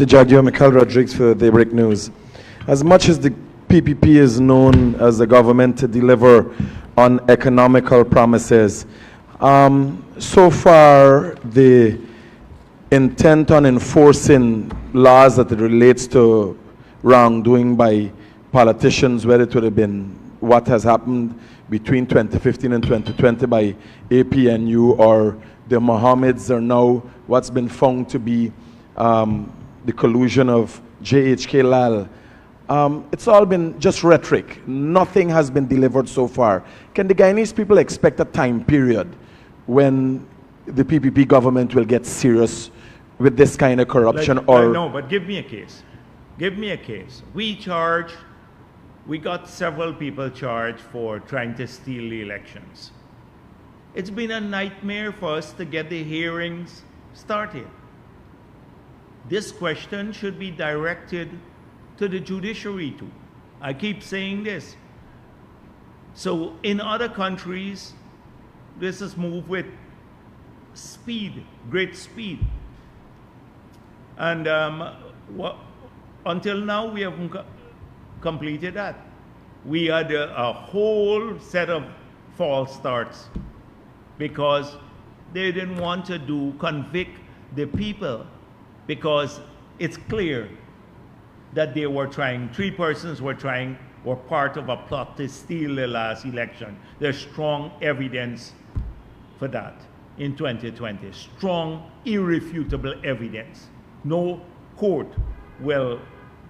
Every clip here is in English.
Jagdeo, Michael Rodriguez for Daybreak News. As much as the PPP is known as the government to deliver on economical promises, so far the intent on enforcing laws that it relates to wrongdoing by politicians, whether it would have been what has happened between 2015 and 2020 by APNU or the Mohammeds, or now what's been found to be the collusion of JHK Lal. It's all been just rhetoric. Nothing has been delivered so far. Can the Guyanese people expect a time period when the PPP government will get serious with this kind of corruption? No, but give me a case. Give me a case. We got several people charged for trying to steal the elections. It's been a nightmare for us to get the hearings started. This question should be directed to the judiciary too. I keep saying this. So in other countries, this is moved with speed, great speed. And until now, we haven't completed that. We had a whole set of false starts because they didn't want to convict the people, because it's clear that they were trying, 3 persons were part of a plot to steal the last election. There's strong evidence for that in 2020. Strong, irrefutable evidence. No court will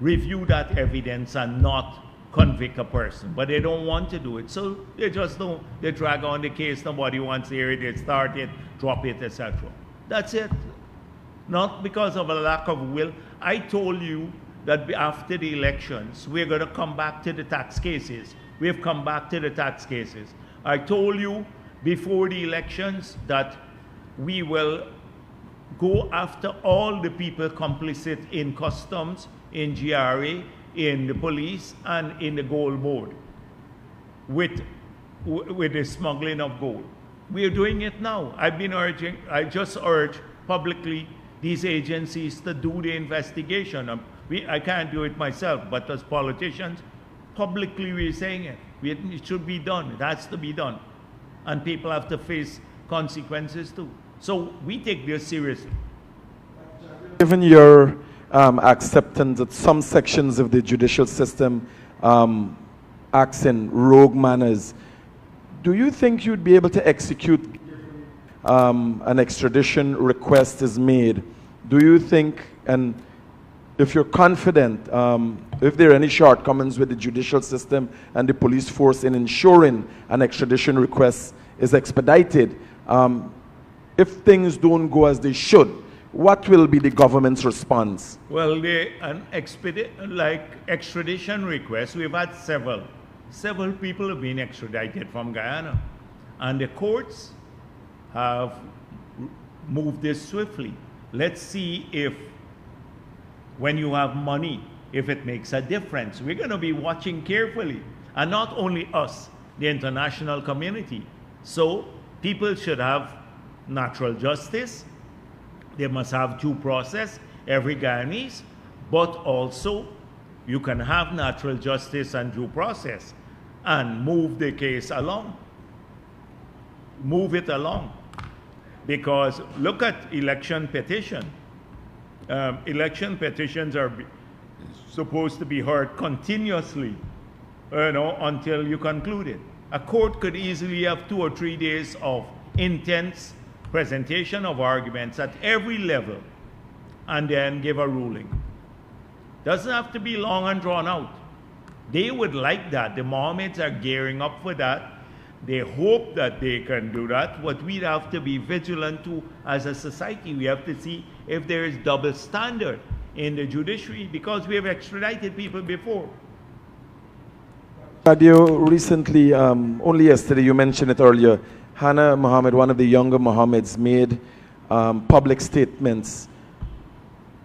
review that evidence and not convict a person, but they don't want to do it. So they just don't, they drag on the case, nobody wants to hear it, they start it, drop it, etc. That's it. Not because of a lack of will. I told you that after the elections, we're going to come back to the tax cases. We have come back to the tax cases. I told you before the elections that we will go after all the people complicit in customs, in GRA, in the police, and in the gold board with the smuggling of gold. We are doing it now. I just urge publicly these agencies to do the investigation. I can't do it myself, but as politicians, publicly we're saying it. It should be done. It has to be done. And people have to face consequences too. So we take this seriously. Given your acceptance that some sections of the judicial system acts in rogue manners, do you think you'd be able to execute an extradition request is made? Do you think, and if you're confident, if there are any shortcomings with the judicial system and the police force in ensuring an extradition request is expedited, if things don't go as they should, what will be the government's response? Well, extradition requests, we've had several. Several people have been extradited from Guyana, and the courts have moved this swiftly. Let's see if, when you have money, if it makes a difference. We're going to be watching carefully, and not only us, the international community. So people should have natural justice. They must have due process, every Guyanese, but also you can have natural justice and due process and move the case along. Move it along. Because look at election petition. Election petitions are supposed to be heard continuously, until you conclude it. A court could easily have 2 or 3 days of intense presentation of arguments at every level and then give a ruling. Doesn't have to be long and drawn out. They would like that. The Mohammeds are gearing up for that. They hope that they can do that. What we have to be vigilant to as a society, we have to see if there is double standard in the judiciary, because we have extradited people before. Jagdeo, recently, only yesterday, you mentioned it earlier, Hannah Mohammed, one of the younger Mohammeds, made public statements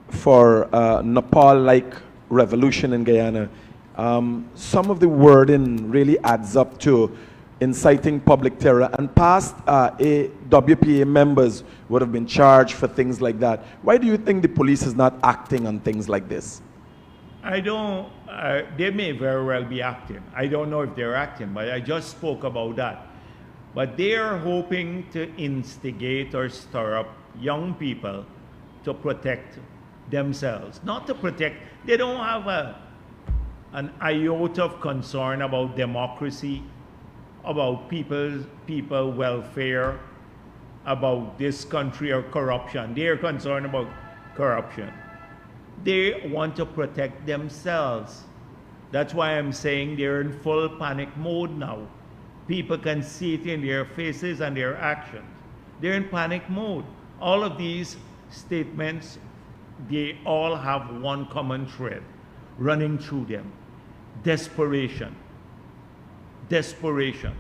for Nepal-like revolution in Guyana. Some of the wording really adds up to inciting public terror, and past WPA members would have been charged for things like that. Why do you think the police is not acting on things like this? I don't, they may very well be acting. I don't know if they're acting, but I just spoke about that. But they are hoping to instigate or stir up young people to protect themselves. Not to protect, they don't have an iota of concern about democracy, about people welfare, about this country or corruption. They are concerned about corruption. They want to protect themselves. That's why I'm saying they're in full panic mode now. People can see it in their faces and their actions. They're in panic mode. All of these statements, they all have one common thread running through them: desperation. Desperation.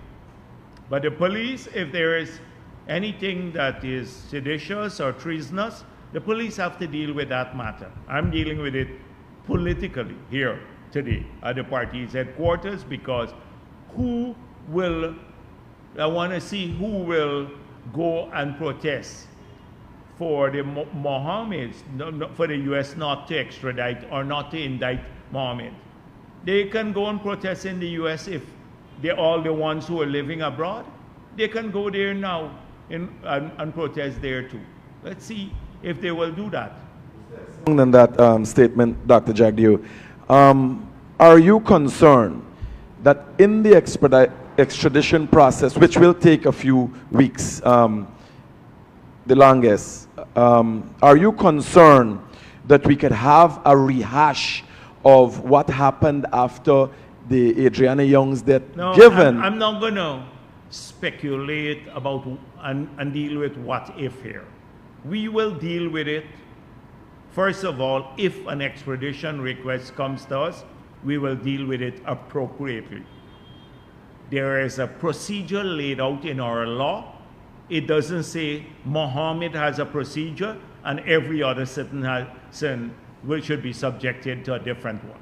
But the police, if there is anything that is seditious or treasonous, the police have to deal with that matter. I'm dealing with it politically here today at the party's headquarters, because I want to see who will go and protest for the Mohammeds, for the U.S. not to extradite or not to indict Mohammed. They can go and protest in the U.S. if they're all the ones who are living abroad. They can go there now and protest there too. Let's see if they will do that. Than that statement, Dr. Jagdeo, are you concerned that in the extradition process, which will take a few weeks, the longest, are you concerned that we could have a rehash of what happened after the Adriana Young's death? No, given I'm not going to speculate about and deal with what if here. We will deal with it. First of all, if an extradition request comes to us, we will deal with it appropriately. There is a procedure laid out in our law. It doesn't say Mohammed has a procedure and every other citizen should be subjected to a different one.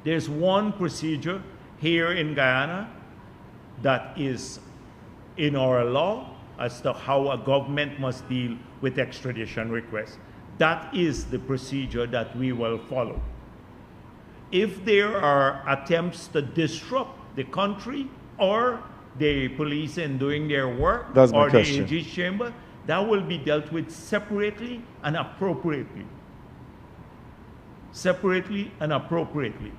There's one procedure here in Guyana that is in our law as to how a government must deal with extradition requests. That is the procedure that we will follow. If there are attempts to disrupt the country or the police in doing their work, or the AG's chamber, that will be dealt with separately and appropriately. Separately and appropriately.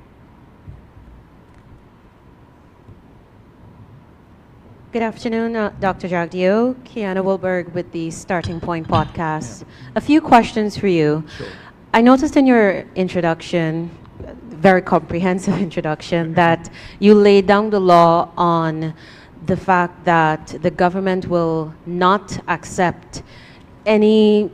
Good afternoon, Dr. Jagdeo. Kiana Wilberg with the Starting Point podcast. A few questions for you. Sure. I noticed in your introduction, very comprehensive introduction, that you laid down the law on the fact that the government will not accept any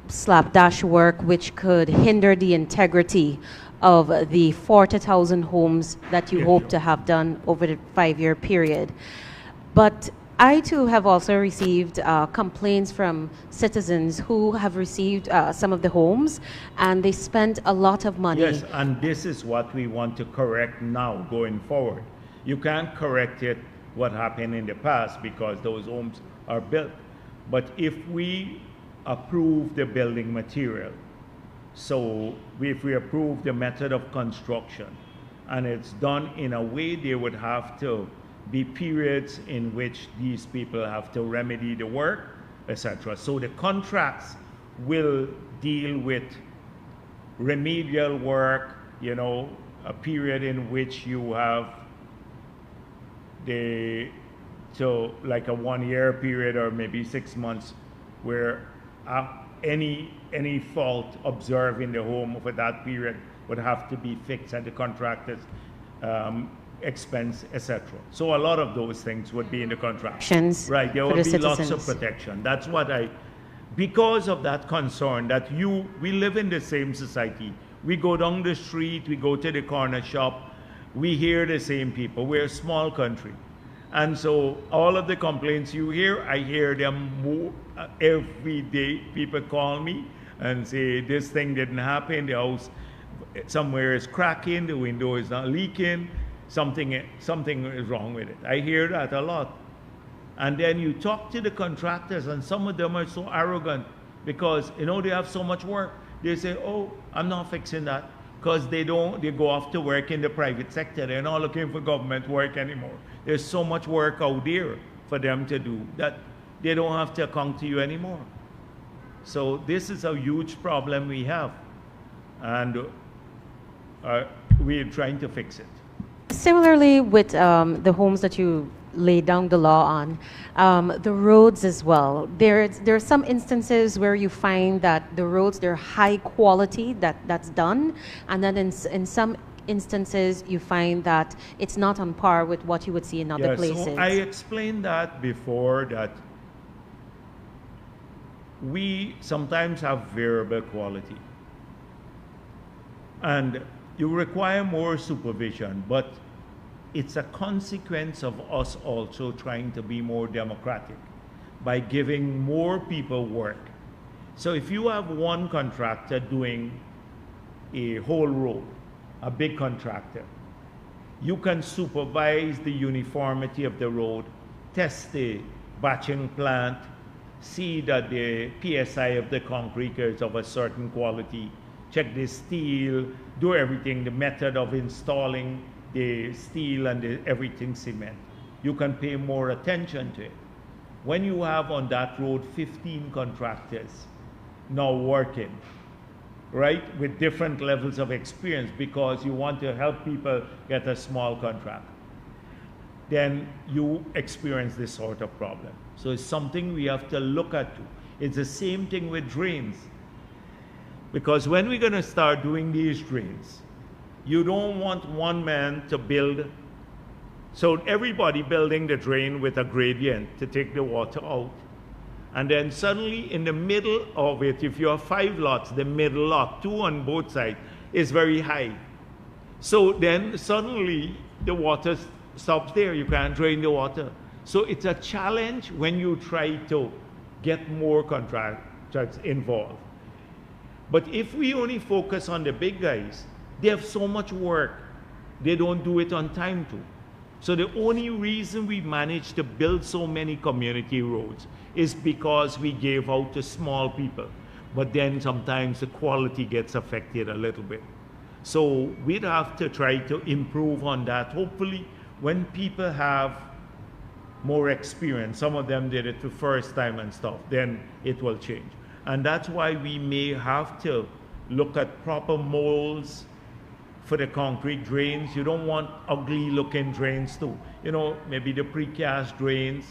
slapdash work which could hinder the integrity of the 40,000 homes that you hope to have done over the 5-year period. But I too have also received complaints from citizens who have received some of the homes, and they spent a lot of money. Yes, and this is what we want to correct now going forward. You can't correct it, what happened in the past, because those homes are built. But if we approve the building material, so if we approve the method of construction, and it's done in a way, they would have to be periods in which these people have to remedy the work, etc. So the contracts will deal with remedial work, you know, a period in which you have like a 1-year period or maybe 6 months where any fault observed in the home for that period would have to be fixed at the contractor's expense, etc. So a lot of those things would be in the contract. Right, there will be lots of protection. That's what because of that concern that we live in the same society. We go down the street, we go to the corner shop, we hear the same people. We're a small country. And so all of the complaints you hear, I hear them every day. People call me and say, this thing didn't happen, the house somewhere is cracking, the window is not leaking. something is wrong with it. I hear that a lot. And then you talk to the contractors, and some of them are so arrogant because they have so much work. They say, "Oh, I'm not fixing that," because they go off to work in the private sector. They're not looking for government work anymore. There's so much work out there for them to do that they don't have to come to you anymore. So this is a huge problem we have, and we're trying to fix it. Similarly, with the homes that you laid down the law on, the roads as well. There are some instances where you find that the roads, they're high quality, that's done, and then in some instances you find that it's not on par with what you would see in other places. So I explained that before, that we sometimes have variable quality, and you require more supervision, but it's a consequence of us also trying to be more democratic by giving more people work. So if you have one contractor doing a whole road, a big contractor, you can supervise the uniformity of the road, test the batching plant, see that the PSI of the concrete is of a certain quality, check the steel, do everything, the method of installing the steel and everything cement. You can pay more attention to it. When you have on that road 15 contractors now working, right, with different levels of experience because you want to help people get a small contract, then you experience this sort of problem. So it's something we have to look at too. It's the same thing with drains. Because when we're going to start doing these drains, you don't want one man to build, so everybody building the drain with a gradient to take the water out. And then suddenly in the middle of it, if you have 5 lots, the middle lot, 2 on both sides, is very high. So then suddenly the water stops there. You can't drain the water. So it's a challenge when you try to get more contractors involved. But if we only focus on the big guys, they have so much work, they don't do it on time too. So the only reason we managed to build so many community roads is because we gave out to small people. But then sometimes the quality gets affected a little bit. So we'd have to try to improve on that. Hopefully when people have more experience, some of them did it the first time and stuff, then it will change. And that's why we may have to look at proper molds for the concrete drains. You don't want ugly looking drains too. Maybe the precast drains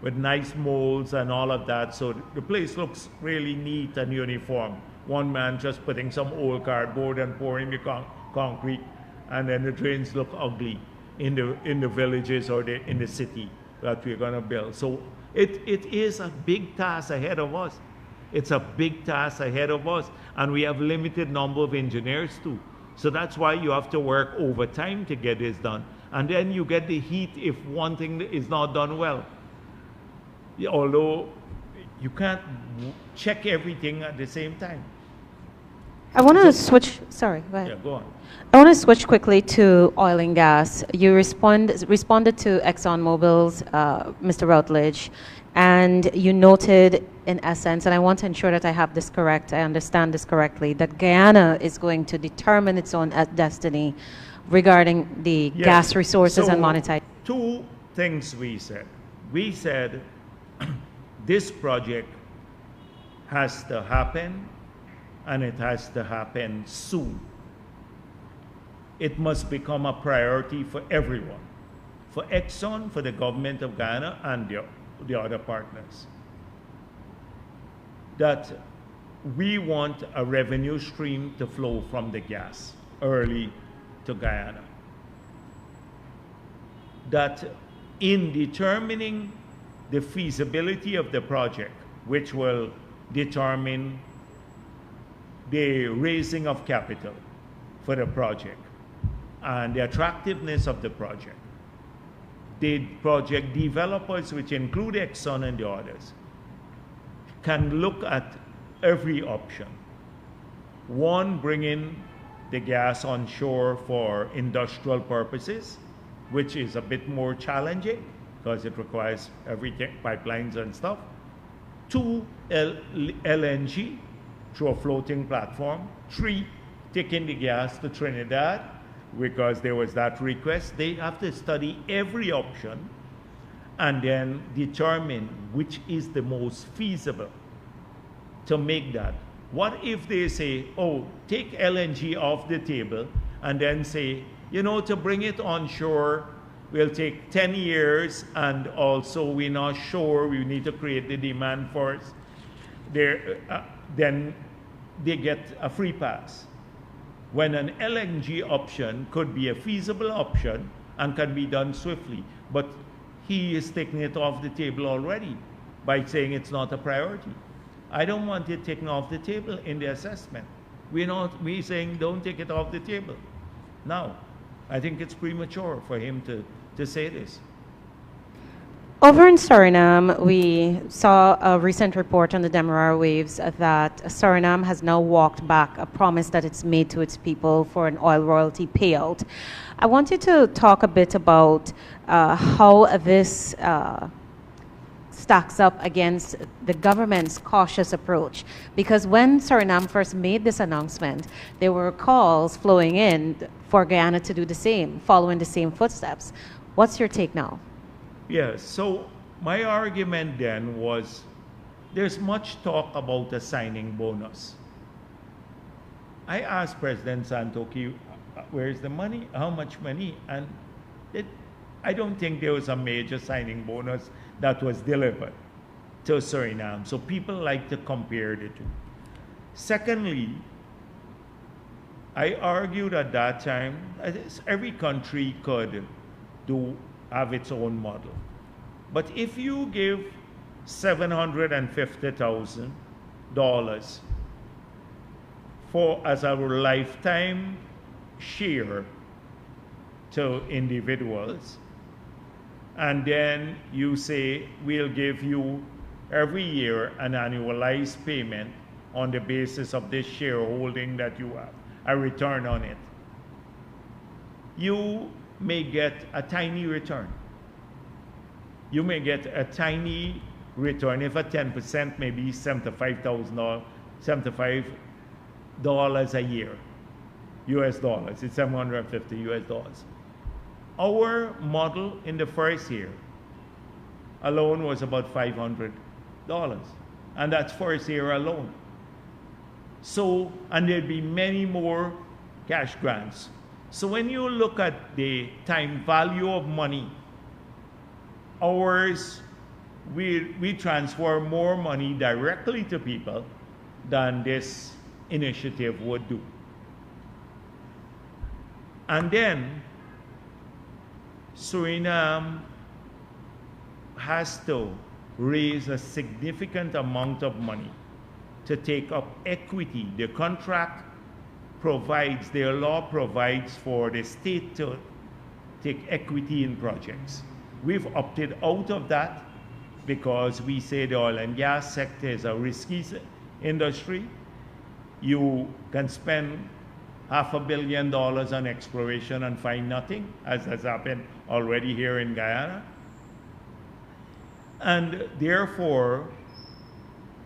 with nice molds and all of that. So the place looks really neat and uniform. One man just putting some old cardboard and pouring the concrete, and then the drains look ugly in the villages or in the city that we're going to build. So it is a big task ahead of us. It's a big task ahead of us, and we have limited number of engineers too. So that's why you have to work overtime to get this done. And then you get the heat if one thing is not done well. Although you can't check everything at the same time. I want to switch, sorry, go ahead. Yeah, go on. I want to switch quickly to oil and gas. You responded to ExxonMobil's Mr. Rutledge, and you noted in essence, and I want to ensure that I have this correct, I understand this correctly, that Guyana is going to determine its own destiny regarding the gas resources and monetization. 2 things we said. We said this project has to happen, and it has to happen soon. It must become a priority for everyone, for Exxon, for the government of Guyana, and the other partners. That we want a revenue stream to flow from the gas early to Guyana. That in determining the feasibility of the project, which will determine the raising of capital for the project and the attractiveness of the project developers, which include Exxon and the others, can look at every option. One, bringing the gas onshore for industrial purposes, which is a bit more challenging because it requires everything, pipelines and stuff. 2, LNG through a floating platform. 3, taking the gas to Trinidad because there was that request. They have to study every option and then determine which is the most feasible to make that. What if they say, oh, take LNG off the table and then say, you know, to bring it onshore will take 10 years and also we're not sure, we need to create the demand first. Then they get a free pass. When an LNG option could be a feasible option and can be done swiftly, but he is taking it off the table already by saying it's not a priority. I don't want it taken off the table in the assessment. We're saying don't take it off the table. Now, I think it's premature for him to say this. Over in Suriname, we saw a recent report on the Demerara waves that Suriname has now walked back a promise that it's made to its people for an oil royalty payout. I want you to talk a bit about how this stacks up against the government's cautious approach. Because when Suriname first made this announcement, there were calls flowing in for Guyana to do the same, following the same footsteps. What's your take now? Yes, so my argument then was there's much talk about a signing bonus. I asked President Santoki, where's the money? How much money? And I don't think there was a major signing bonus that was delivered to Suriname. So people like to compare the two. Secondly, I argued at that time, every country could have its own model. But if you give $750,000 as a lifetime share to individuals, and then you say, we'll give you every year an annualized payment on the basis of this shareholding that you have, a return on it, you may get a tiny return. You may get a tiny return. If at 10%, maybe $75 a year, US dollars. It's 750 US dollars. Our model in the first year alone was about $500. And that's first year alone. So, and there'd be many more cash grants. So when you look at the time value of money, ours, we transfer more money directly to people than this initiative would do. And then Suriname has to raise a significant amount of money to take up equity. The contract provides, their law provides for the state to take equity in projects. We've opted out of that because we say the oil and gas sector is a risky industry. You can spend $500 million on exploration and find nothing, as has happened already here in Guyana. And therefore,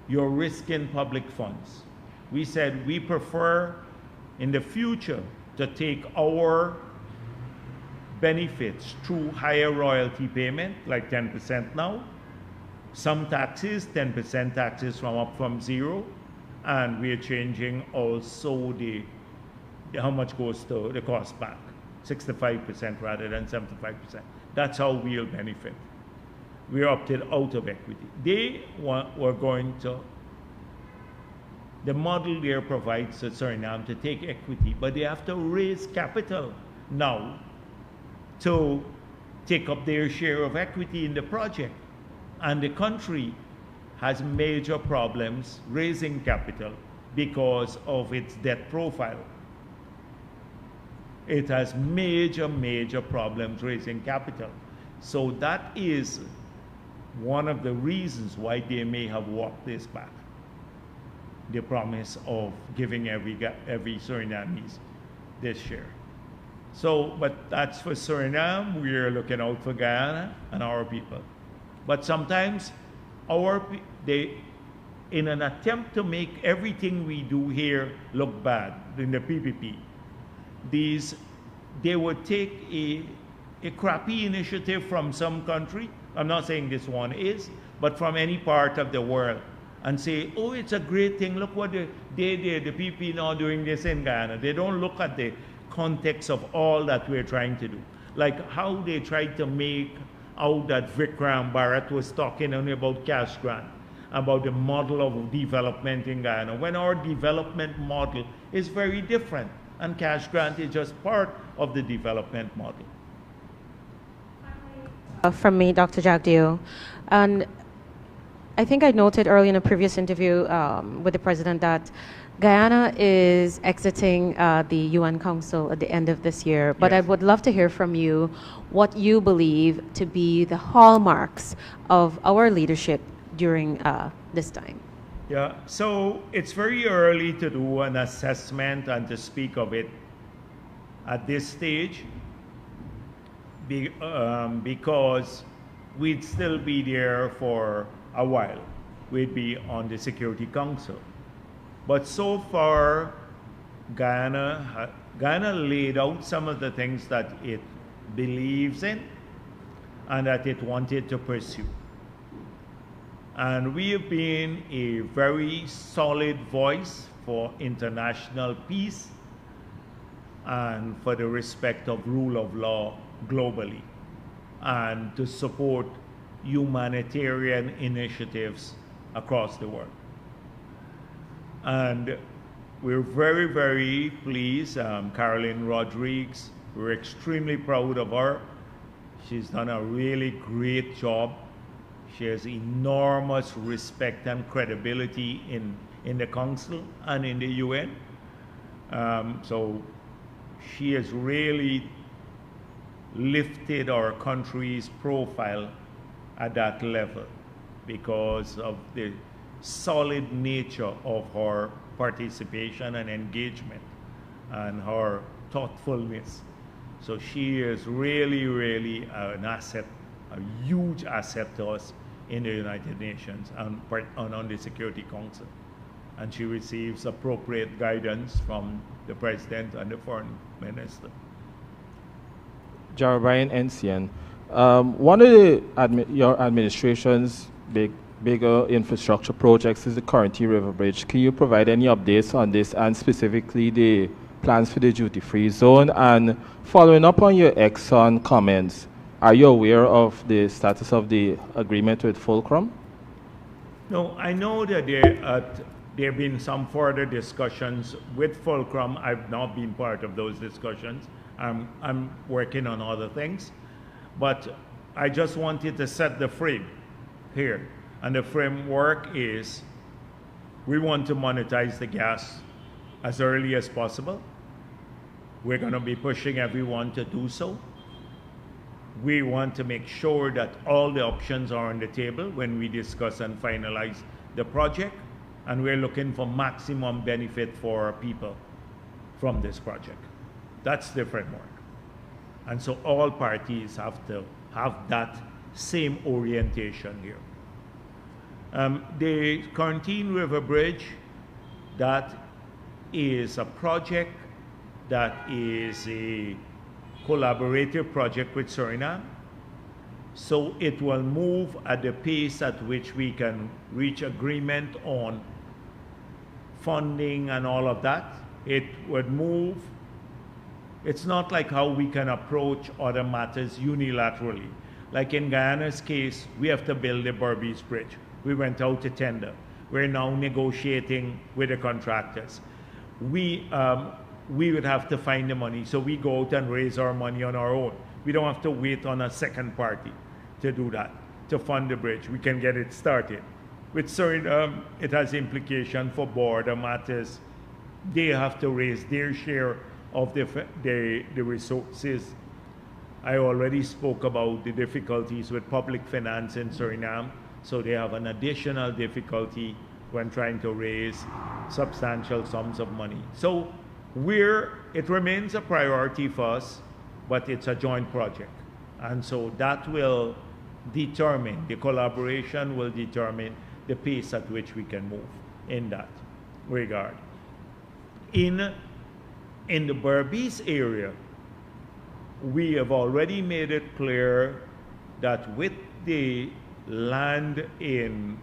you're risking public funds. We said we prefer in the future to take our benefits through higher royalty payment, like 10% now, some taxes, 10% taxes from zero, and we are changing also how much goes to the cost back, 65% rather than 75%. That's how we'll benefit. We opted out of equity. They were going to, the model there provides to Suriname to take equity, but they have to raise capital now to take up their share of equity in the project. And the country has major problems raising capital because of its debt profile. It has major problems raising capital. So that is one of the reasons why they may have walked this back. The promise of giving every Surinamese this year. So, but that's for Suriname. We're looking out for Guyana and our people. But sometimes in an attempt to make everything we do here look bad in the PPP, they would take a crappy initiative from some country. I'm not saying this one is, but from any part of the world, and say, oh, it's a great thing. Look what they did. The PPP now doing this in Guyana. They don't look at the context of all that we're trying to do. Like how they tried to make out that Vikram Bharrat was talking only about cash grant, about the model of development in Guyana, when our development model is very different, and cash grant is just part of the development model. From me, Dr. Jagdeo. And I think I noted earlier in a previous interview with the president that Guyana is exiting the UN Council at the end of this year. But Yes. I would love to hear from you what you believe to be the hallmarks of our leadership during this time. Yeah, so it's very early to do an assessment and to speak of it at this stage because we'd still be there for a while. We'd be on the Security Council. But so far, Guyana laid out some of the things that it believes in and that it wanted to pursue. And we have been a very solid voice for international peace and for the respect of rule of law globally, and to support humanitarian initiatives across the world. And we're very, very pleased. Caroline Rodriguez, we're extremely proud of her. She's done a really great job. She has enormous respect and credibility in the Council and in the UN. So she has really lifted our country's profile at that level because of the solid nature of her participation and engagement and her thoughtfulness. So she is really, really an asset, a huge asset to us in the United Nations and on the Security Council. And she receives appropriate guidance from the President and the Foreign Minister. General Brian Encian, one of your administration's bigger infrastructure projects is the Currenty River Bridge. Can you provide any updates on this and specifically the plans for the duty-free zone? And following up on your Exxon comments, are you aware of the status of the agreement with Fulcrum? No, I know that there have been some further discussions with Fulcrum. I've not been part of those discussions. I'm working on other things. But I just wanted to set the frame here. And the framework is we want to monetize the gas as early as possible. We're going to be pushing everyone to do so. We want to make sure that all the options are on the table when we discuss and finalize the project. And we're looking for maximum benefit for our people from this project. That's the framework. And so all parties have to have that same orientation here. The Quarantine River Bridge, that is a project that is a collaborative project with Suriname. So it will move at the pace at which we can reach agreement on funding and all of that. It would move. It's not like how we can approach other matters unilaterally. Like in Guyana's case, we have to build the Berbice Bridge. We went out to tender. We're now negotiating with the contractors. We would have to find the money, so we go out and raise our money on our own. We don't have to wait on a second party to do that, to fund the bridge. We can get it started. With Suriname, it has implication for border matters. They have to raise their share of the resources. I already spoke about the difficulties with public finance in Suriname, so they have an additional difficulty when trying to raise substantial sums of money. So it remains a priority for us, but it's a joint project. And so that will determine, the collaboration will determine the pace at which we can move in that regard. In the Berbice area, we have already made it clear that with the land in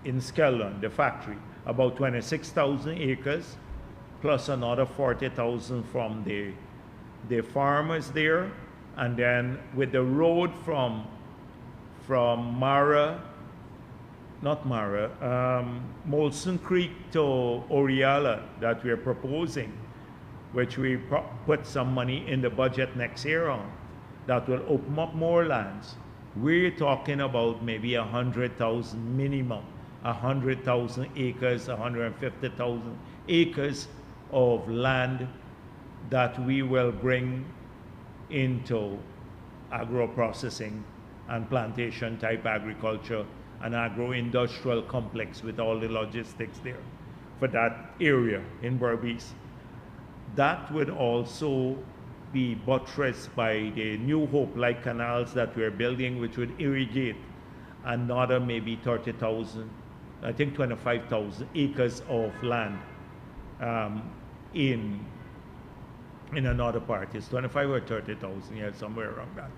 Skellon, the factory, about 26,000 acres, plus another 40,000 from the farmers there, and then with the road from Molson Creek to Oriala that we're proposing, which we put some money in the budget next year on, that will open up more lands. We're talking about maybe 100,000 minimum, 100,000 acres, 150,000 acres of land that we will bring into agro-processing and plantation type agriculture, an agro-industrial complex with all the logistics there for that area in Berbice. That would also be buttressed by the New Hope-like canals that we're building, which would irrigate another maybe 30,000, I think 25,000 acres of land in another part. It's 25 or 30,000, yeah, somewhere around that.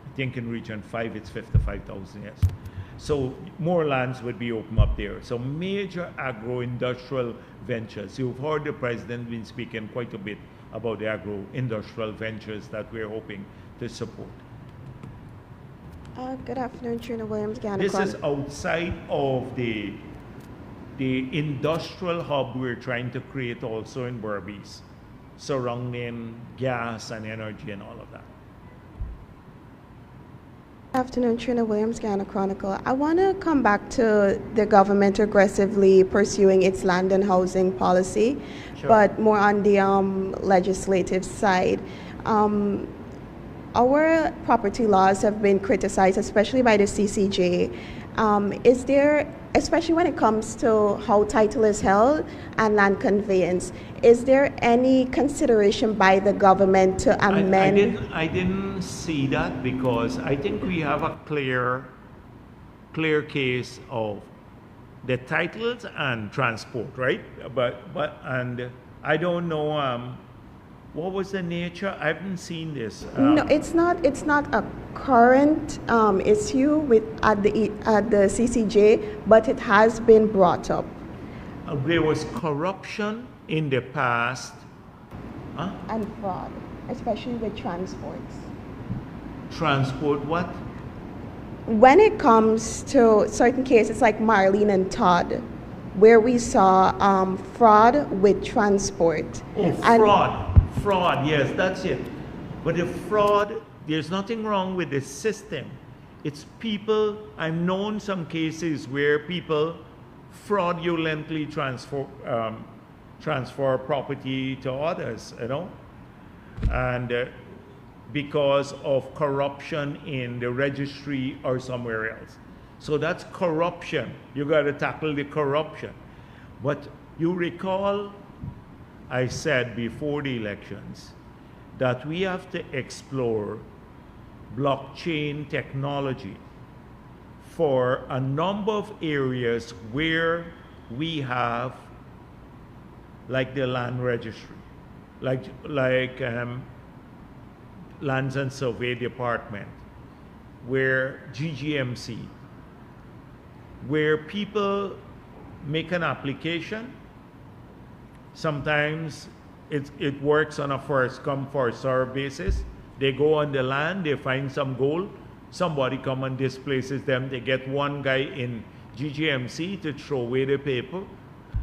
I think in region 5 it's 55,000, yes. So more lands would be opened up there. So major agro-industrial ventures. You've heard the president been speaking quite a bit about the agro-industrial ventures that we're hoping to support. Good afternoon, Trina Williams, Guyana. This is outside of the industrial hub we're trying to create also in Berbice, surrounding gas and energy and all of that. Good afternoon, Trina Williams, Guyana Chronicle. I want to come back to the government aggressively pursuing its land and housing policy, sure, but more on the legislative side. Our property laws have been criticized, especially by the CCJ. Is there, especially when it comes to how title is held and land conveyance, is there any consideration by the government to amend? I didn't see that, because I think we have a clear case of the titles and transport, right? And I don't know what was the nature. I haven't seen this. No, it's not a current issue at the CCJ, but it has been brought up. There was corruption in the past. And fraud, especially with transports. Transport what? When it comes to certain cases like Marlene and Todd, where we saw fraud with transport. Oh, fraud, yes, that's it. But the fraud, there's nothing wrong with the system. It's people. I've known some cases where people fraudulently transfer property to others, you know, and because of corruption in the registry or somewhere else. So that's corruption. You got to tackle the corruption. But you recall I said before the elections that we have to explore blockchain technology for a number of areas where we have, like the land registry, like Lands and Survey Department, where GGMC, where people make an application. Sometimes it works on a first come, first served basis. They go on the land, they find some gold, somebody come and displaces them. They get one guy in GGMC to throw away the paper,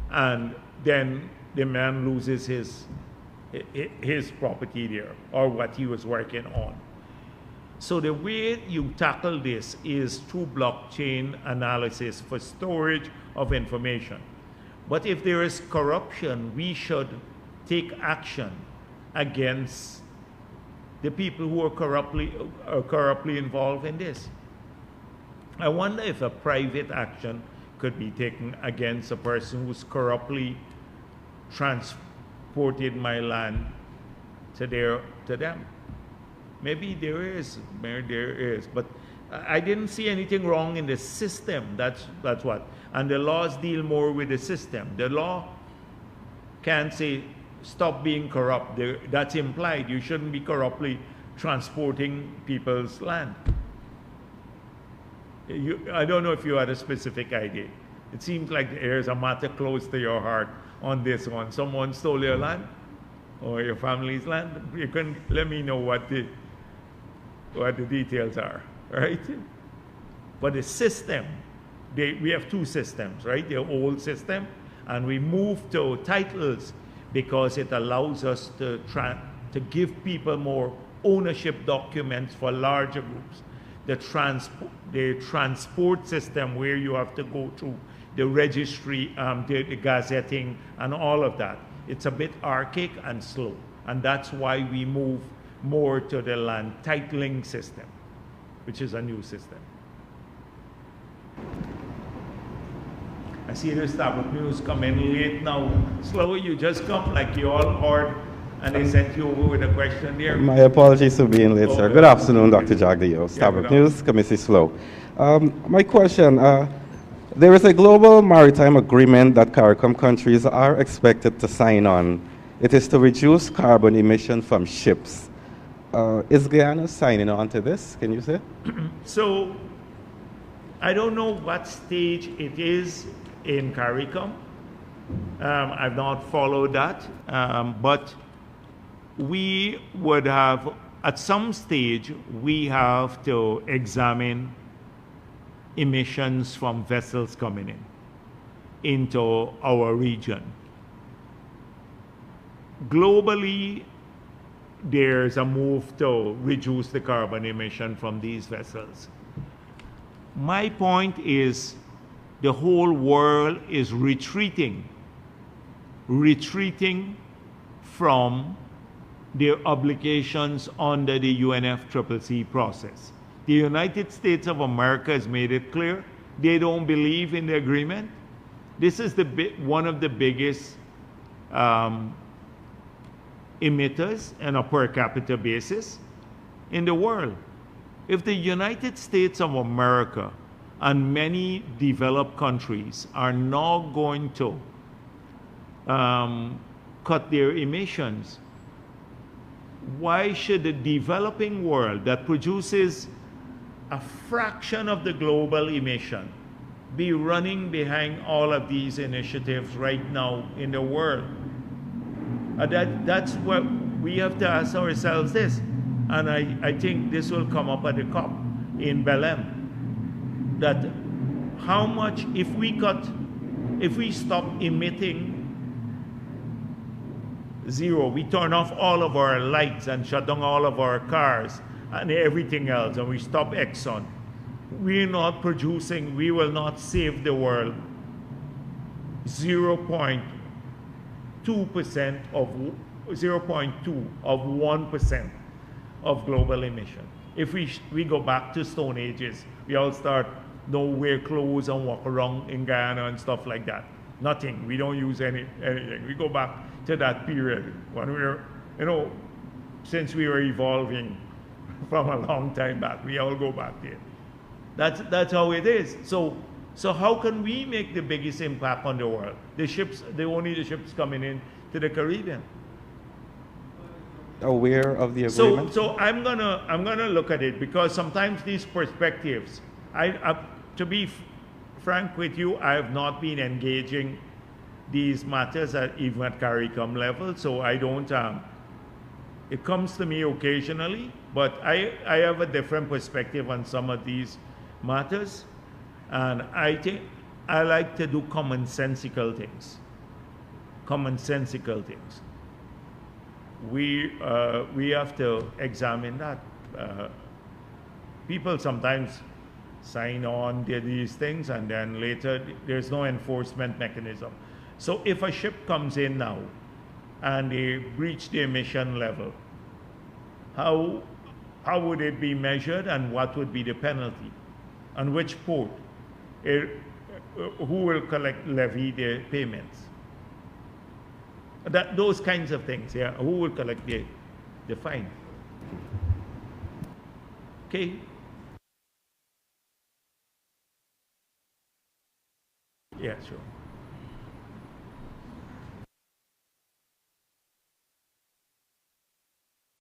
and then the man loses his property there, or what he was working on. So the way you tackle this is through blockchain analysis for storage of information. But if there is corruption, we should take action against the people who are corruptly involved in this. I wonder if a private action could be taken against a person who's corruptly transported my land to them. Maybe there is, but I didn't see anything wrong in the system. That's what. And the laws deal more with the system. The law can't say stop being corrupt. That's implied. You shouldn't be corruptly transporting people's land. I don't know if you had a specific idea. It seems like there's a matter close to your heart on this one. Someone stole your land or your family's land. You can let me know what the details are, right? But the system, we have two systems, right? The old system, and we moved to titles because it allows us to give people more ownership documents for larger groups. The transport system where you have to go through the registry, the gazetting, and all of that. It's a bit archaic and slow, and that's why we move more to the land titling system, which is a new system. I see the Starbuck News come in late now. Slow, you just come like you all heard, and they sent you over with a question there. My apologies for being late, sir. Good afternoon, Dr. Jagdeo. Starbuck News, Committee Slow. My question, there is a global maritime agreement that CARICOM countries are expected to sign on. It is to reduce carbon emission from ships. Is Guyana signing on to this? Can you say? So, I don't know what stage it is in CARICOM. I've not followed that, but we would have, at some stage, we have to examine emissions from vessels coming into our region. Globally, there's a move to reduce the carbon emission from these vessels. My point is the whole world is retreating from their obligations under the UNFCCC process. The United States of America has made it clear they don't believe in the agreement. This is one of the biggest emitters on a per capita basis in the world. If the United States of America and many developed countries are now going to cut their emissions, why should the developing world that produces a fraction of the global emission be running behind all of these initiatives right now in the world? That's what we have to ask ourselves this. And I think this will come up at the COP in Belém. That how much, if we stop emitting zero, we turn off all of our lights and shut down all of our cars and everything else, and we stop Exxon, we're not producing, we will not save the world 0.2% of 0.2 of 1% of global emission. If we go back to Stone Ages, we all start wear clothes and walk around in Guyana and stuff like that. Nothing. We don't use anything. We go back to that period when we were, since we were evolving from a long time back. We all go back there. That's how it is. So how can we make the biggest impact on the world? Only the ships coming in to the Caribbean. Aware of the agreement? So I'm gonna look at it, because sometimes these perspectives, to be frank with you, I have not been engaging these matters even at CARICOM level, so I don't, it comes to me occasionally, but I have a different perspective on some of these matters, and I think I like to do commonsensical things. We have to examine that. People sometimes sign on to these things and then later there's no enforcement mechanism. So if a ship comes in now and they breach the emission level, how would it be measured and what would be the penalty? On which port? Who will levy the payments? Those kinds of things, yeah. Who will collect the fine? Okay. Yeah, sure.